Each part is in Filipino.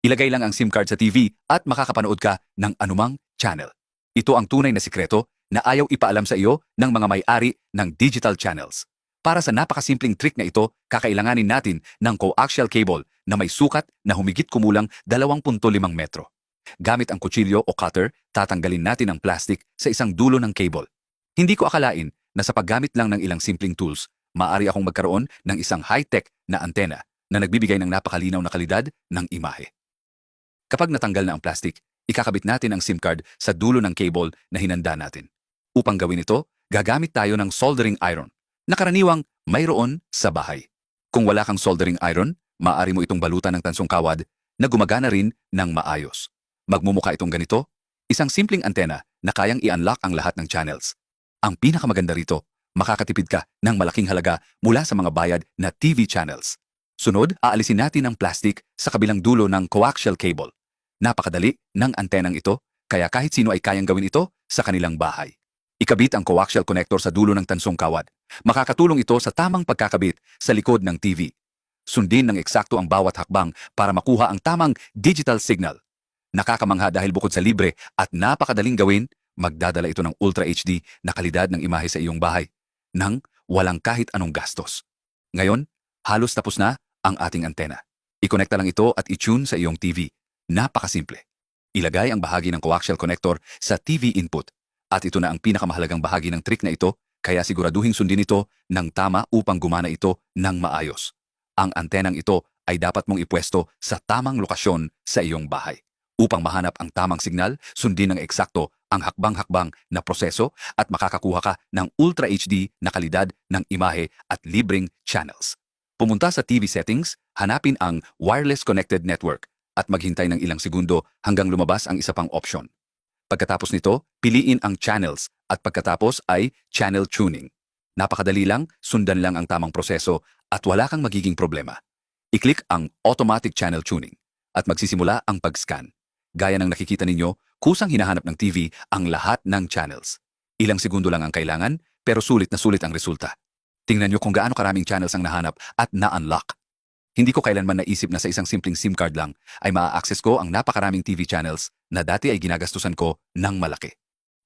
Ilagay lang ang SIM card sa TV at makakapanood ka ng anumang channel. Ito ang tunay na sikreto na ayaw ipaalam sa iyo ng mga may-ari ng digital channels. Para sa napakasimpleng trick na ito, kakailanganin natin ng coaxial cable na may sukat na humigit kumulang 2.5 metro. Gamit ang kutsilyo o cutter, tatanggalin natin ang plastic sa isang dulo ng cable. Hindi ko akalain na sa paggamit lang ng ilang simpleng tools, maaari akong magkaroon ng isang high-tech na antena na nagbibigay ng napakalinaw na kalidad ng imahe. Kapag natanggal na ang plastic, ikakabit natin ang SIM card sa dulo ng cable na hinanda natin. Upang gawin ito, gagamit tayo ng soldering iron na karaniwang mayroon sa bahay. Kung wala kang soldering iron, maaari mo itong balutan ng tansong kawad na gumagana rin ng maayos. Magmumukha itong ganito, isang simpleng antena na kayang i-unlock ang lahat ng channels. Ang pinakamaganda rito, makakatipid ka ng malaking halaga mula sa mga bayad na TV channels. Sunod, aalisin natin ang plastic sa kabilang dulo ng coaxial cable. Napakadali ng antenang ito, kaya kahit sino ay kayang gawin ito sa kanilang bahay. Ikabit ang coaxial connector sa dulo ng tansong kawad. Makakatulong ito sa tamang pagkakabit sa likod ng TV. Sundin ng eksakto ang bawat hakbang para makuha ang tamang digital signal. Nakakamangha dahil bukod sa libre at napakadaling gawin, magdadala ito ng Ultra HD na kalidad ng imahe sa iyong bahay nang walang kahit anong gastos. Ngayon, halos tapos na ang ating antena. I-connecta lang ito at i-tune sa iyong TV. Napakasimple. Ilagay ang bahagi ng coaxial connector sa TV input. At ito na ang pinakamahalagang bahagi ng trick na ito, kaya siguraduhin sundin ito ng tama upang gumana ito ng maayos. Ang antenang ito ay dapat mong ipwesto sa tamang lokasyon sa iyong bahay. Upang mahanap ang tamang signal, sundin ng eksakto ang hakbang-hakbang na proseso at makakakuha ka ng Ultra HD na kalidad ng imahe at libreng channels. Pumunta sa TV settings, hanapin ang Wireless Connected Network at maghintay ng ilang segundo hanggang lumabas ang isa pang option. Pagkatapos nito, piliin ang channels at pagkatapos ay channel tuning. Napakadali lang, sundan lang ang tamang proseso at wala kang magiging problema. I-click ang Automatic Channel Tuning at magsisimula ang pag-scan. Gaya ng nakikita ninyo, kusang hinahanap ng TV ang lahat ng channels. Ilang segundo lang ang kailangan, pero sulit na sulit ang resulta. Tingnan nyo kung gaano karaming channels ang nahanap at na-unlock. Hindi ko kailanman naisip na sa isang simpleng SIM card lang ay maa-access ko ang napakaraming TV channels na dati ay ginagastusan ko ng malaki.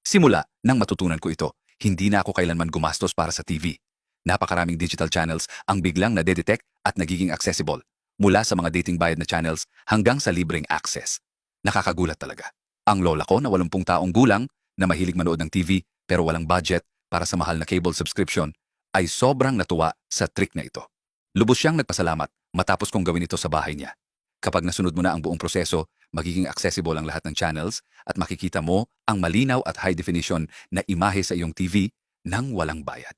Simula nang matutunan ko ito, hindi na ako kailanman gumastos para sa TV. Napakaraming digital channels ang biglang nadedetect at nagiging accessible, mula sa mga dating bayad na channels hanggang sa libreng access. Nakakagulat talaga. Ang lola ko na 80 taong gulang na mahilig manood ng TV pero walang budget para sa mahal na cable subscription ay sobrang natuwa sa trick na ito. Lubos siyang nagpasalamat matapos kong gawin ito sa bahay niya. Kapag nasunod mo na ang buong proseso, magiging accessible ang lahat ng channels at makikita mo ang malinaw at high definition na imahe sa iyong TV nang walang bayad.